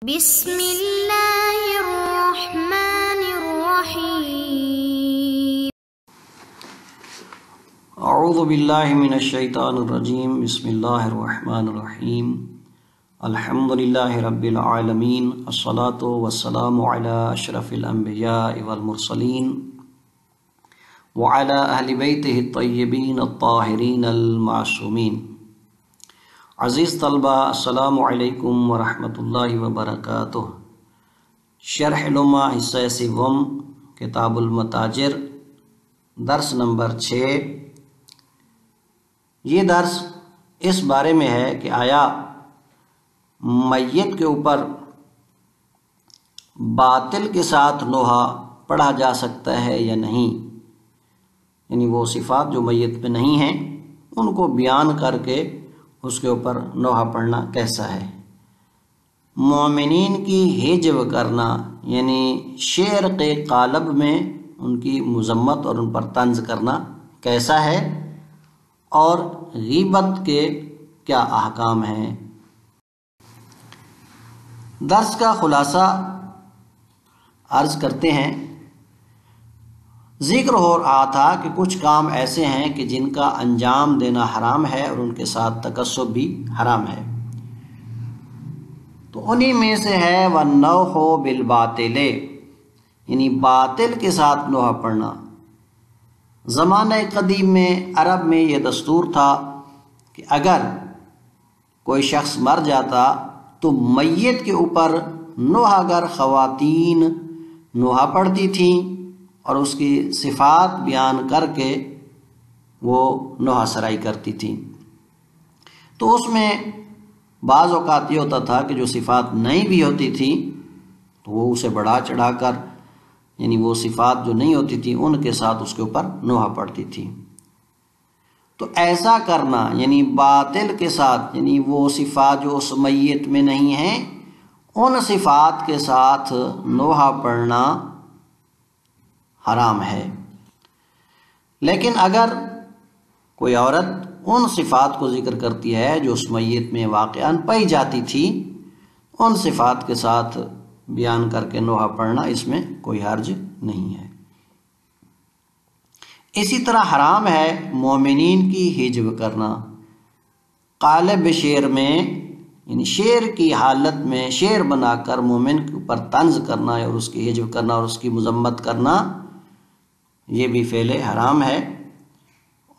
بسم اللہ الرحمن الرحیم اعوذ باللہ من الشیطان الرجیم بسم اللہ الرحمن الرحیم الحمدللہ رب العالمین الصلاة والسلام علی اشرف الانبیاء والمرسلین وعلی اہل بیتہ الطیبین الطاہرین المعصومین۔ عزیز طلبہ السلام علیکم ورحمۃ اللہ وبرکاتہ۔ شرح لمع حصہ سوم کتاب المتاجر درس نمبر 6۔ یہ درس اس بارے میں ہے کہ آیا میت کے اوپر باطل کے ساتھ نوحہ پڑھا جا سکتا ہے یا نہیں، یعنی وہ صفات جو میت میں نہیں ہیں ان کو بیان کر کے اس کے اوپر نوحہ پڑھنا کیسا ہے۔ مومنین کی ہجو کرنا یعنی شعر کے قالب میں ان کی مذمت اور ان پر طنز کرنا کیسا ہے، اور غیبت کے کیا احکام ہیں۔ درس کا خلاصہ عرض کرتے ہیں۔ ذکر ہو رہا تھا کہ کچھ کام ایسے ہیں کہ جن کا انجام دینا حرام ہے اور ان کے ساتھ تکسب بھی حرام ہے، تو انہی میں سے ہے وَالنَّوْحُ بِالْبَاطِلِ، یعنی باطل کے ساتھ نوحہ پڑھنا۔ زمانہ قدیم میں عرب میں یہ دستور تھا کہ اگر کوئی شخص مر جاتا تو میت کے اوپر نوحہ گر خواتین نوحہ پڑھتی تھیں اور اس کی صفات بیان کر کے وہ نوحہ سرائی کرتی تھیں۔ تو اس میں بعض اوقات یہ ہوتا تھا کہ جو صفات نہیں بھی ہوتی تھی تو وہ اسے بڑھا چڑھا کر، یعنی وہ صفات جو نہیں ہوتی تھی ان کے ساتھ اس کے اوپر نوحہ پڑھتی تھی۔ تو ایسا کرنا یعنی باطل کے ساتھ، یعنی وہ صفات جو اس میت میں نہیں ہیں ان صفات کے ساتھ نوحہ پڑھنا حرام ہے۔ لیکن اگر کوئی عورت ان صفات کو ذکر کرتی ہے جو اس میت میں واقعاً پائی جاتی تھی، ان صفات کے ساتھ بیان کر کے نوحہ پڑھنا اس میں کوئی حرج نہیں ہے۔ اسی طرح حرام ہے مومنین کی ہجو کرنا۔ قالب شعر میں یعنی شعر کی حالت میں شعر بنا کر مومن کے اوپر طنز کرنا اور اس کی ہجو کرنا اور اس کی مذمت کرنا، یہ بھی فعل حرام ہے۔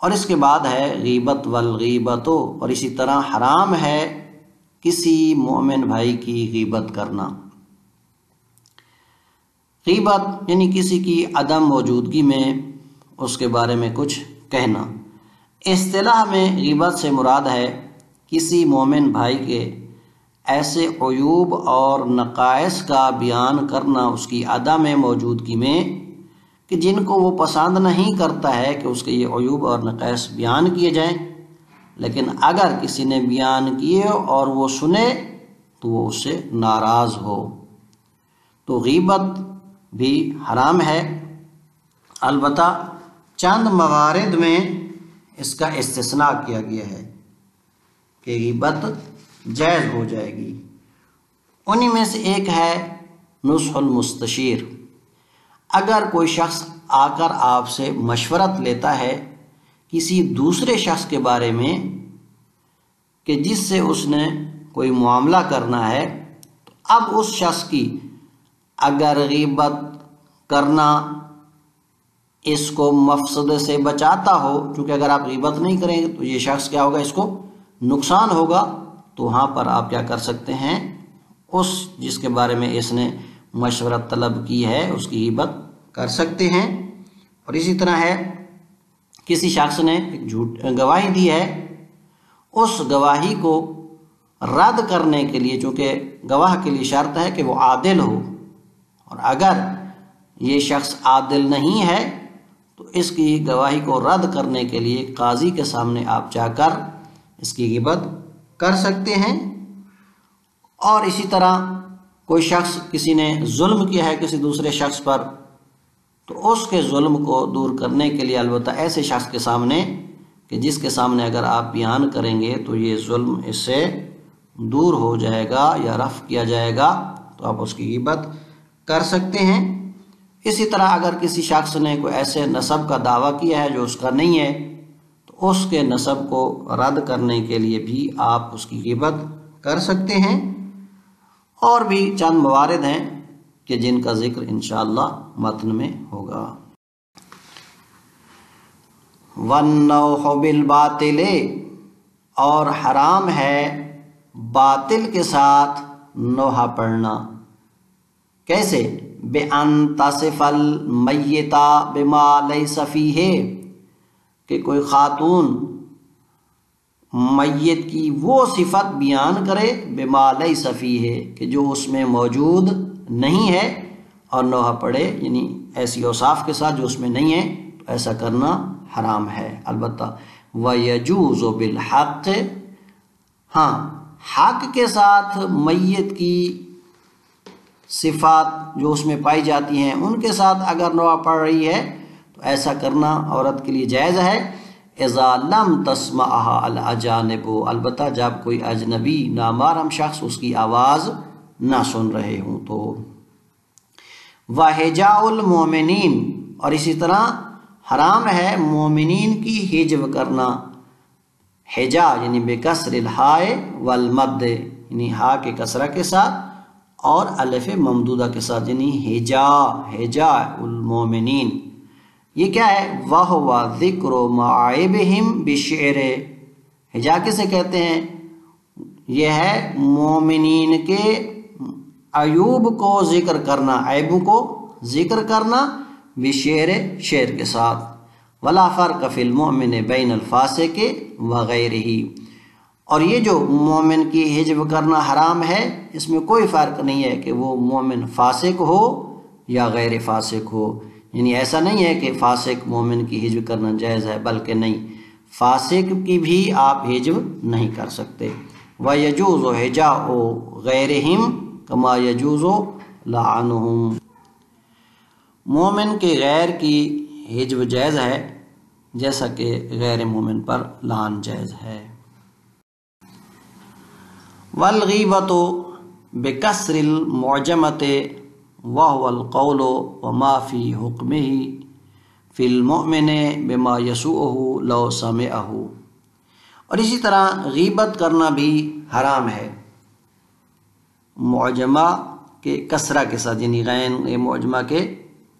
اور اس کے بعد ہے غیبت والغیبت، اور اسی طرح حرام ہے کسی مومن بھائی کی غیبت کرنا۔ غیبت یعنی کسی کی عدم موجودگی میں اس کے بارے میں کچھ کہنا۔ اصطلاح میں غیبت سے مراد ہے کسی مومن بھائی کے ایسے عیوب اور نقائص کا بیان کرنا اس کی عدم موجودگی میں کہ جن کو وہ پسند نہیں کرتا ہے کہ اس کے یہ عیوب اور نقائص بیان کیے جائیں، لیکن اگر کسی نے بیان کیے اور وہ سنے تو وہ اس سے ناراض ہو، تو غیبت بھی حرام ہے۔ البتہ چند موارد میں اس کا استثناء کیا گیا ہے کہ غیبت جائز ہو جائے گی۔ انہی میں سے ایک ہے نصح المستشیر۔ اگر کوئی شخص آ کر آپ سے مشورت لیتا ہے کسی دوسرے شخص کے بارے میں کہ جس سے اس نے کوئی معاملہ کرنا ہے، تو اب اس شخص کی اگر غیبت کرنا اس کو مفسدے سے بچاتا ہو، چونکہ اگر آپ غیبت نہیں کریں گے تو یہ شخص کیا ہوگا، اس کو نقصان ہوگا، تو وہاں پر آپ کیا کر سکتے ہیں، اس جس کے بارے میں اس نے مشورت طلب کی ہے اس کی غیبت کر سکتے ہیں۔ اور اسی طرح ہے کسی شخص نے ایک گواہی دی ہے، اس گواہی کو رد کرنے کے لیے، چونکہ گواہ کے لیے شرط ہے کہ وہ عادل ہو، اور اگر یہ شخص عادل نہیں ہے تو اس کی گواہی کو رد کرنے کے لیے قاضی کے سامنے آپ جا کر اس کی غیبت کر سکتے ہیں۔ اور اسی طرح کوئی شخص کسی نے ظلم کیا ہے کسی دوسرے شخص پر، تو اس کے ظلم کو دور کرنے کے لیے البتہ ایسے شخص کے سامنے کہ جس کے سامنے اگر آپ بیان کریں گے تو یہ ظلم اس سے دور ہو جائے گا یا رفع کیا جائے گا تو آپ اس کی غیبت کر سکتے ہیں۔ اسی طرح اگر کسی شخص نے کوئی ایسے نسب کا دعویٰ کیا ہے جو اس کا نہیں ہے تو اس کے نسب کو رد کرنے کے لیے بھی آپ اس کی غیبت کر سکتے ہیں۔ اور بھی چند موارد ہیں کہ جن کا ذکر انشاءاللہ متن میں ہوگا۔ وَالنَّوْحُ بِالْبَاطِلِ، اور حرام ہے باطل کے ساتھ نوحہ پڑھنا۔ کیسے؟ بِأَن تَصِفَ الْمَيِّتَ بِمَا لَيْسَ فِيهِ، کہ کوئی خاتون میت کی وہ صفت بیان کرے بِمَا لَيْسَ فِيهِ، کہ جو اس میں موجود نہیں ہے، اور نوحہ پڑھے یعنی ایسی اوصاف کے ساتھ جو اس میں نہیں ہے، تو ایسا کرنا حرام ہے۔ البتہ وَيَجُوزُ بِالْحَقِّ، ہاں حق کے ساتھ میت کی صفات جو اس میں پائی جاتی ہیں ان کے ساتھ اگر نوحہ پڑھ رہی ہے تو ایسا کرنا عورت کے لیے جائز ہے۔ اذا لم تسمعها الاجانب، البتہ جب کوئی اجنبی نامحرم شخص اس کی آواز نہ سن رہے ہوں تو۔ وحجاء المؤمنین، اور اسی طرح حرام ہے مومنین کی حجب کرنا۔ حجا یعنی بکسر الحاء والمد، یعنی ہا کے کسرہ کے ساتھ اور الف ممدودہ کے ساتھ، یعنی حجا المومنین۔ یہ کیا ہے؟ وَهُوَ ذِكْرُ مَعَائِبِهِمْ بِالشِّعْرِ، حجا کسے کہتے ہیں؟ یہ ہے مومنین کے عیوب کو ذکر کرنا، عیبوں کو ذکر کرنا، بشعر، شعر کے ساتھ۔ وَلَا فَرْقَ فِي الْمُؤْمِنِ بَيْنَ الْفَاسِقِ وَغَيْرِهِ، اور یہ جو مومن کی حجب کرنا حرام ہے اس میں کوئی فرق نہیں ہے کہ وہ مومن فاسق ہو یا غیر فاسق ہو، یعنی ایسا نہیں ہے کہ فاسق مومن کی حجب کرنا جائز ہے، بلکہ نہیں، فاسق کی بھی آپ حجب نہیں کر سکتے۔ وَيَجُوزُ حِجَاءُ غَيْرِهِمْ كَمَا يَجُوزُ لَعْنُهُمْ، مومن کے غیر کی حجب جائز ہے جیسا کہ غیر مومن پر لعن جائز ہے۔ وَالْغِیبَةُ بِکَسْرِ الْمُعْجَمَةِ وَهُوَ الْقَوْلُ وَمَا فِي حُکْمِهِ فِي الْمُؤْمِنِ بِمَا يَسُوءُهُ لَوْ سَمِعَهُ، اور اسی طرح غیبت کرنا بھی حرام ہے معجمہ کے کسرہ کے ساتھ، یعنی غین معجمہ کے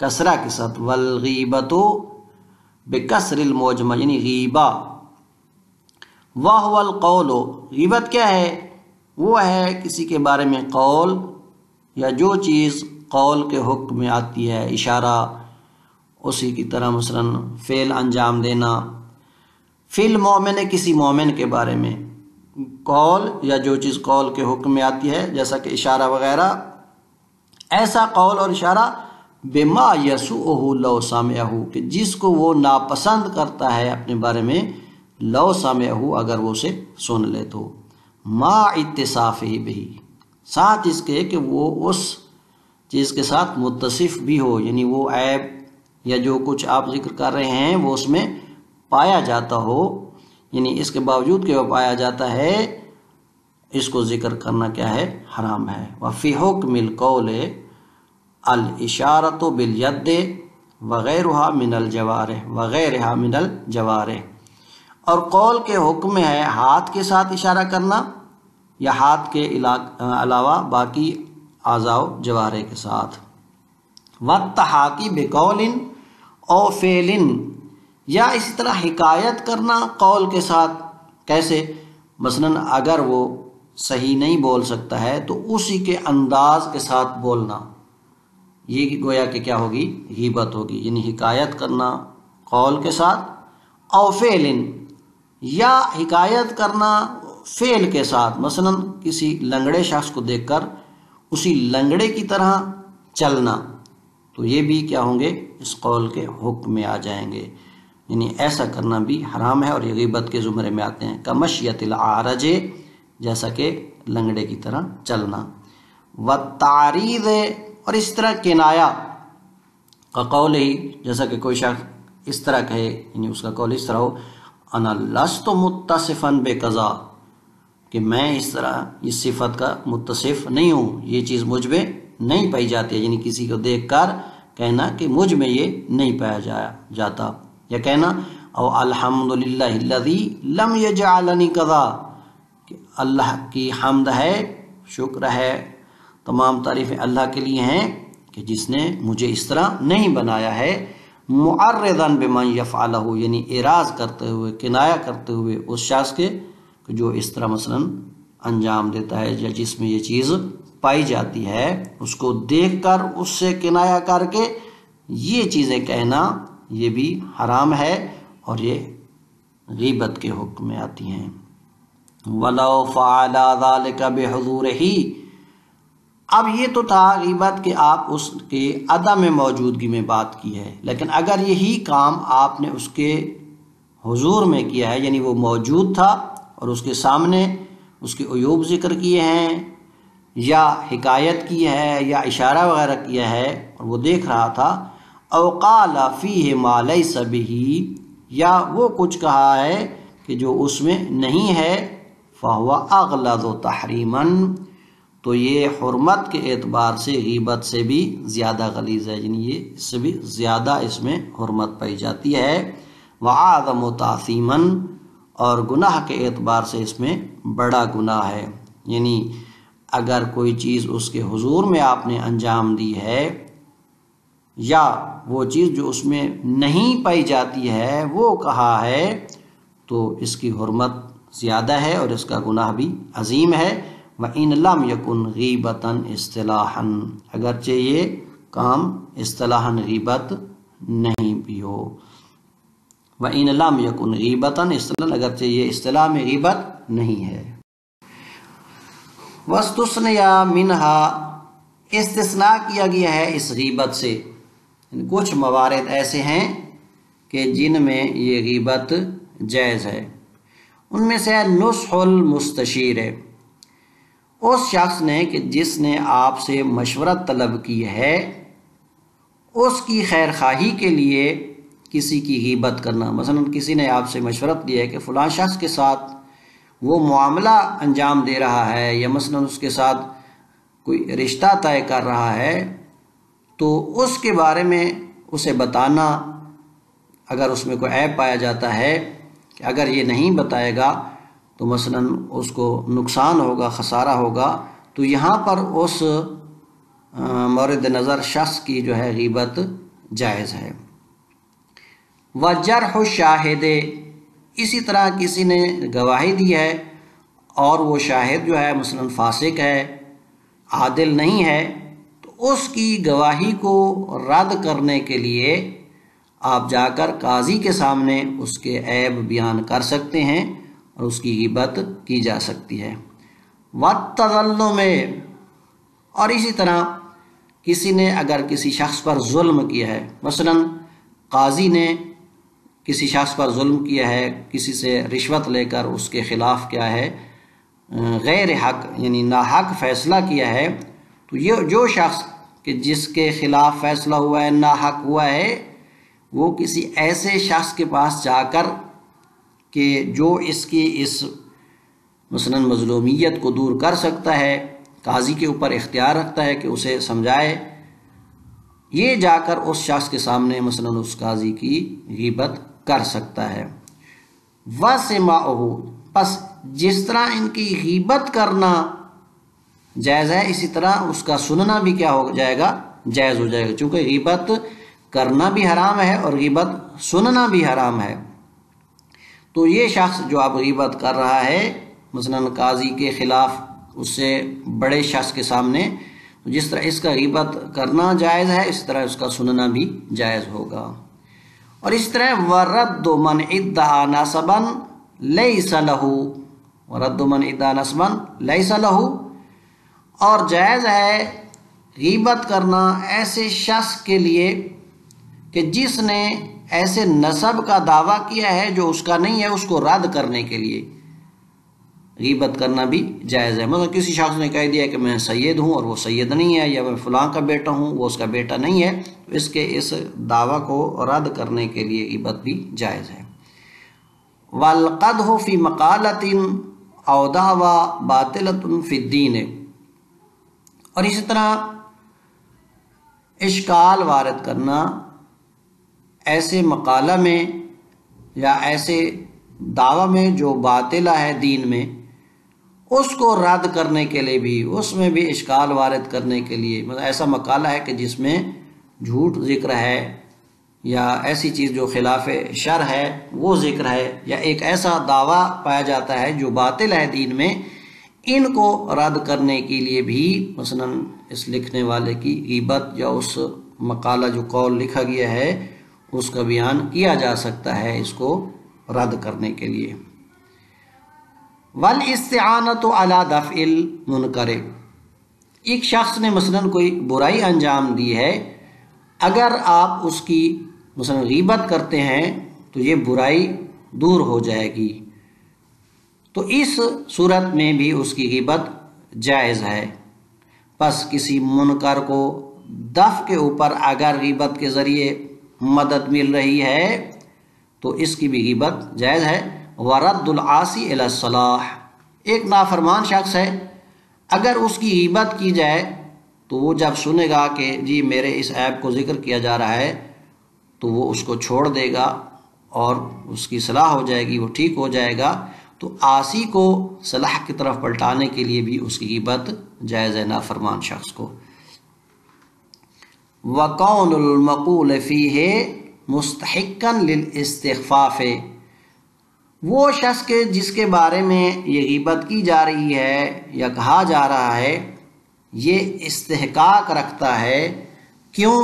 کسرہ کے ساتھ۔ وَالْغِیبَةُ بِکَسْرِ الْمُعْجَمَةِ، یعنی غیبہ۔ وَهُوَ الْقَوْلُ، غیبت کیا ہے؟ وہ ہے کسی کے بارے میں قول، یا جو چیز قول کے حکم میں آتی ہے، اشارہ، اسی کی طرح مثلا فعل انجام دینا۔ فی المؤمن، کسی مومن کے بارے میں قول یا جو چیز قول کے حکم میں آتی ہے جیسا کہ اشارہ وغیرہ، ایسا قول اور اشارہ بما یسوءہ لو سمعہ، کہ جس کو وہ ناپسند کرتا ہے اپنے بارے میں، لو سمعہ، اگر وہ اسے سن لے تو، ما اتصافہ بہ، ساتھ اس کے کہ وہ اس چیز کے ساتھ متصف بھی ہو، یعنی وہ عیب یا جو کچھ آپ ذکر کر رہے ہیں وہ اس میں پایا جاتا ہو، یعنی اس کے باوجود کہ وہ پایا جاتا ہے اس کو ذکر کرنا کیا ہے؟ حرام ہے۔ وفی حکم القول الاشارۃ بالید وغیرہا من الجوارح، اور قول کے حکم میں ہے ہاتھ کے ساتھ اشارہ کرنا یا ہاتھ کے علاوہ باقی اعضاء و جوارح کے ساتھ۔ والتحاکی بقول او فعل، یا اسی طرح حکایت کرنا قول کے ساتھ۔ کیسے؟ مثلا اگر وہ صحیح نہیں بول سکتا ہے تو اسی کے انداز کے ساتھ بولنا، یہ گویا کہ کیا ہوگی؟ غیبت ہوگی، یعنی حکایت کرنا قول کے ساتھ، او فعل، یا حکایت کرنا فعل کے ساتھ، مثلا کسی لنگڑے شخص کو دیکھ کر اسی لنگڑے کی طرح چلنا، تو یہ بھی کیا ہوں گے؟ اس قول کے حکم میں آ جائیں گے، یعنی ایسا کرنا بھی حرام ہے اور یہ غیبت کے زمرے میں آتے ہیں۔ کمشیت العارج، جیسا کہ لنگڑے کی طرح چلنا۔ والتعریض، اور اس طرح کنایا کا قول ہی، جیسا کہ کوئی شخص اس طرح کہے، یعنی اس کا قول اس طرح ہو، انا لست متصفا بقضا، کہ میں اس طرح اس صفت کا متصف نہیں ہوں، یہ چیز مجھ میں نہیں پائی جاتی ہے، یعنی کسی کو دیکھ کر کہنا کہ مجھ میں یہ نہیں پایا جاتا، یا کہنا او الحمدللہ الذی لم یجعلنی کذا، کہ اللہ کی حمد ہے، شکر ہے، تمام تعریفیں اللہ کے لیے ہیں کہ جس نے مجھے اس طرح نہیں بنایا ہے، معرضا بمن یفعلہ، یعنی اعراض کرتے ہوئے، کنایہ کرتے ہوئے اس شخص کے جو اس طرح مثلا انجام دیتا ہے یا جس میں یہ چیز پائی جاتی ہے، اس کو دیکھ کر اس سے کنایہ کر کے یہ چیزیں کہنا یہ بھی حرام ہے اور یہ غیبت کے حکم میں آتی ہیں۔ وَلَوْ فَعَلَ ذَلِكَ بِحُضُورِهِ، اب یہ تو تھا غیبت کہ آپ اس کے عدم موجودگی میں بات کی ہے، لیکن اگر یہی کام آپ نے اس کے حضور میں کیا ہے، یعنی وہ موجود تھا اور اس کے سامنے اس کے عیوب ذکر کیے ہیں یا حکایت کی ہے یا اشارہ وغیرہ کیا ہے اور وہ دیکھ رہا تھا، او قال فیہ ما لیس بہ، یا وہ کچھ کہا ہے کہ جو اس میں نہیں ہے، فہو اغلظ تحریما، تو یہ حرمت کے اعتبار سے غیبت سے بھی زیادہ غلیظ ہے، یعنی یہ اس سے بھی زیادہ اس میں حرمت پائی جاتی ہے، وَأَعْظَمُ تَعْظِيمًا، اور گناہ کے اعتبار سے اس میں بڑا گناہ ہے، یعنی اگر کوئی چیز اس کے حضور میں آپ نے انجام دی ہے یا وہ چیز جو اس میں نہیں پائی جاتی ہے وہ کہا ہے تو اس کی حرمت زیادہ ہے اور اس کا گناہ بھی عظیم ہے۔ وَإِن لَمْ يَكُنْ غِيبَةً اصطلاحاً، اگرچہ یہ کام اصطلاحاً غیبت نہیں بھی ہو، وَإِن لَمْ يَكُنْ غِيبَةً اصطلاحاً، اگرچہ یہ اصطلاح میں غیبت نہیں ہے۔ وَاسْتُثْنِيَ مِنْهَا، استثناء کیا گیا ہے اس غیبت سے، کچھ موارد ایسے ہیں کہ جن میں یہ غیبت جائز ہے، ان میں سے نصح المستشیر ہے، اس شخص نے کہ جس نے آپ سے مشورت طلب کی ہے اس کی خیر خواہی کے لیے کسی کی غیبت کرنا، مثلا کسی نے آپ سے مشورت لیا ہے کہ فلاں شخص کے ساتھ وہ معاملہ انجام دے رہا ہے یا مثلا اس کے ساتھ کوئی رشتہ طے کر رہا ہے، تو اس کے بارے میں اسے بتانا، اگر اس میں کوئی عیب پایا جاتا ہے کہ اگر یہ نہیں بتائے گا تو مثلا اس کو نقصان ہوگا، خسارہ ہوگا، تو یہاں پر اس مورد نظر شخص کی جو ہے غیبت جائز ہے۔ وَجَرْحُ الشَّاهِدِ، اسی طرح کسی نے گواہی دی ہے اور وہ شاہد جو ہے مثلا فاسق ہے، عادل نہیں ہے، تو اس کی گواہی کو رد کرنے کے لیے آپ جا کر قاضی کے سامنے اس کے عیب بیان کر سکتے ہیں اور اس کی غیبت کی جا سکتی ہے۔ وَالتَّظَلُّمِ، اور اسی طرح کسی نے اگر کسی شخص پر ظلم کیا ہے، مثلا قاضی نے کسی شخص پر ظلم کیا ہے، کسی سے رشوت لے کر اس کے خلاف کیا ہے غیر حق یعنی ناحق فیصلہ کیا ہے، تو یہ جو شخص کہ جس کے خلاف فیصلہ ہوا ہے ناحق ہوا ہے، وہ کسی ایسے شخص کے پاس جا کر کہ جو اس کی اس مثلا مظلومیت کو دور کر سکتا ہے، قاضی کے اوپر اختیار رکھتا ہے کہ اسے سمجھائے، یہ جا کر اس شخص کے سامنے مثلا اس قاضی کی غیبت کر سکتا ہے۔ وَسِمَعُهُ، پس جس طرح ان کی غیبت کرنا جائز ہے اسی طرح اس کا سننا بھی کیا ہو جائے گا، جائز ہو جائے گا، چونکہ غیبت کرنا بھی حرام ہے اور غیبت سننا بھی حرام ہے۔ تو یہ شخص جو آپ غیبت کر رہا ہے مثلا قاضی کے خلاف اس سے بڑے شخص کے سامنے، جس طرح اس کا غیبت کرنا جائز ہے اس طرح اس کا سننا بھی جائز ہوگا۔ اور اس طرح وَرَدُّ مَنْ ادَّعَى نَسَبًا لَيْسَ لَهُ، وَرَدُّ مَنْ ادَّعَى نَسَبًا لَيْسَ لَهُ، اور جائز ہے غیبت کرنا ایسے شخص کے لیے کہ جس نے ایسے نسب کا دعویٰ کیا ہے جو اس کا نہیں ہے، اس کو رد کرنے کے لیے غیبت کرنا بھی جائز ہے۔ مطلب کسی شخص نے کہہ دیا کہ میں سید ہوں اور وہ سید نہیں ہے، یا میں فلاں کا بیٹا ہوں وہ اس کا بیٹا نہیں ہے، تو اس کے اس دعویٰ کو رد کرنے کے لیے غیبت بھی جائز ہے۔ وَالْقَدْحُ فِي مَقَالَةٍ، او دعوی باطلۃ فی الدین، اور اسی طرح اشکال وارد کرنا ایسے مقالہ میں یا ایسے دعویٰ میں جو باطلہ ہے دین میں، اس کو رد کرنے کے لیے بھی، اس میں بھی اشکال وارد کرنے کے لیے، مطلب ایسا مقالہ ہے کہ جس میں جھوٹ ذکر ہے یا ایسی چیز جو خلاف شرع ہے وہ ذکر ہے، یا ایک ایسا دعویٰ پایا جاتا ہے جو باطل ہے دین میں، ان کو رد کرنے کے لیے بھی مثلا اس لکھنے والے کی غیبت یا اس مقالہ جو قول لکھا گیا ہے اس کا بیان کیا جا سکتا ہے اس کو رد کرنے کے لیے۔ وَالْإِسْتِعَانَةُ عَلَى دَفْعِ الْمُنْكَرِ، ایک شخص نے مثلا کوئی برائی انجام دی ہے، اگر آپ اس کی مثلا غیبت کرتے ہیں تو یہ برائی دور ہو جائے گی، تو اس صورت میں بھی اس کی غیبت جائز ہے۔ پس کسی منکر کو دفع کے اوپر اگر غیبت کے ذریعے مدد مل رہی ہے تو اس کی بھی غیبت جائز ہے۔ وَرَدُّ الْعَاصِي إِلَى الصَّلَاحِ، ایک نافرمان شخص ہے، اگر اس کی غیبت کی جائے تو وہ جب سنے گا کہ جی میرے اس عیب کو ذکر کیا جا رہا ہے تو وہ اس کو چھوڑ دے گا اور اس کی صلاح ہو جائے گی، وہ ٹھیک ہو جائے گا، تو عاصی کو صلاح کی طرف پلٹانے کے لیے بھی اس کی غیبت جائز ہے نافرمان شخص کو۔ وَقَوْلُ الْمَقُولِ فِيهِ مُسْتَحِقًّا لِلْإِسْتِخْفَافِ، وہ شخص کے جس کے بارے میں یہ غیبت کی جا رہی ہے یا کہا جا رہا ہے یہ استحقاق رکھتا ہے، کیوں؟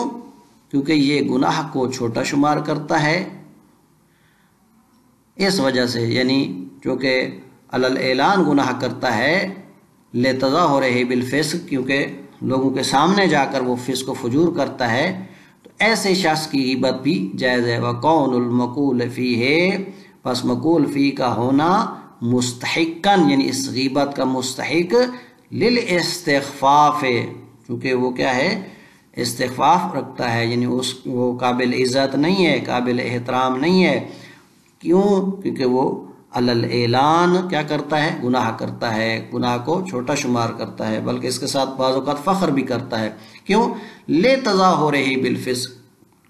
کیونکہ یہ گناہ کو چھوٹا شمار کرتا ہے، اس وجہ سے، یعنی چونکہ علی الاعلان گناہ کرتا ہے، لِتَظَاهُرِهِ بِالْفِسْقِ، کیونکہ لوگوں کے سامنے جا کر وہ فسق و فجور کرتا ہے، تو ایسے شخص کی غیبت بھی جائز ہے۔ وَقَوْلُ الْمَقُولِ فِيهِ، پس مقول فی کا ہونا مستحقاً، یعنی اس غیبت کا مستحق، للاستخفاف، چونکہ وہ کیا ہے استخفاف رکھتا ہے، یعنی وہ قابل عزت نہیں ہے، قابل احترام نہیں ہے، کیوں؟ کیونکہ وہ علی الاعلان کیا کرتا ہے؟ گناہ کرتا ہے، گناہ کو چھوٹا شمار کرتا ہے، بلکہ اس کے ساتھ بعض اوقات فخر بھی کرتا ہے۔ کیوں؟ لِتَظَاهُرِهِ بِالْفِسْقِ،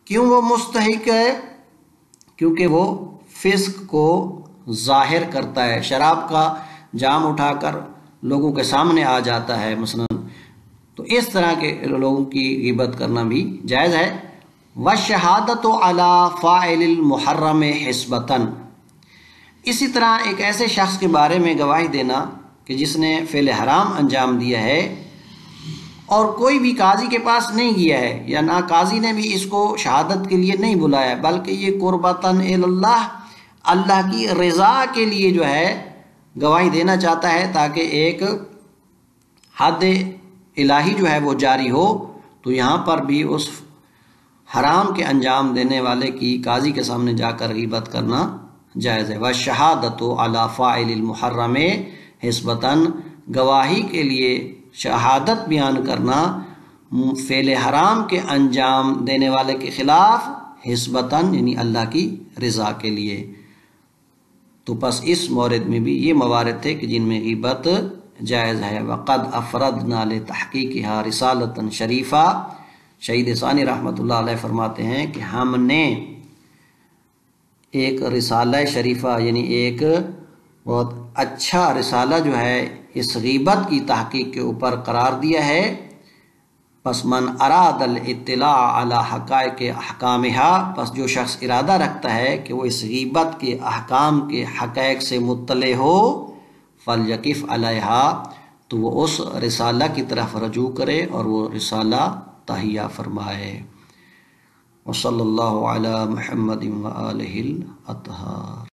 کیوں وہ مستحق ہے؟ کیونکہ وہ فسق کو ظاہر کرتا ہے، شراب کا جام اٹھا کر لوگوں کے سامنے آ جاتا ہے مثلا، تو اس طرح کے لوگوں کی غیبت کرنا بھی جائز ہے۔ وَالشَّهَادَةُ عَلَى فَاعِلِ الْمُحَرَّمِ حِسْبَةً، اسی طرح ایک ایسے شخص کے بارے میں گواہی دینا کہ جس نے فعل حرام انجام دیا ہے اور کوئی بھی قاضی کے پاس نہیں گیا ہے، یا نہ قاضی نے بھی اس کو شہادت کے لیے نہیں بلایا، بلکہ یہ قربتاً اللہ، اللہ کی رضا کے لیے جو ہے گواہی دینا چاہتا ہے تاکہ ایک حد الہی جو ہے وہ جاری ہو، تو یہاں پر بھی اس حرام کے انجام دینے والے کی قاضی کے سامنے جا کر غیبت کرنا جائز ہے۔ وَالشَّهَادَةُ عَلَى فَاعِلِ الْمُحَرَّمِ حِسْبَةً، گواہی کے لیے شہادت بیان کرنا فعل حرام کے انجام دینے والے کے خلاف، حسبتاً یعنی اللہ کی رضا کے لیے۔ تو پس اس مورد میں بھی یہ موارد تھے کہ جن میں غیبت جائز ہے۔ وَقَدْ أَفْرَدْنَا لِتَحْقِيقِهَا رِسَالَةً شَرِيفَةً، شہید ثانی رحمۃ اللہ علیہ فرماتے ہیں کہ ہم نے ایک رسالہ شریفہ، یعنی ایک بہت اچھا رسالہ جو ہے اس غیبت کی تحقیق کے اوپر قرار دیا ہے۔ پس من اراد الاطلاع علی حقائق احکامها، پس جو شخص ارادہ رکھتا ہے کہ وہ اس غیبت کے احکام کے حقائق سے مطلع ہو، فلیقف علیہا، تو وہ اس رسالہ کی طرف رجوع کرے اور وہ رسالہ تہیہ فرمائے۔ وصلی اللہ علی محمد وآلہ الاطہار۔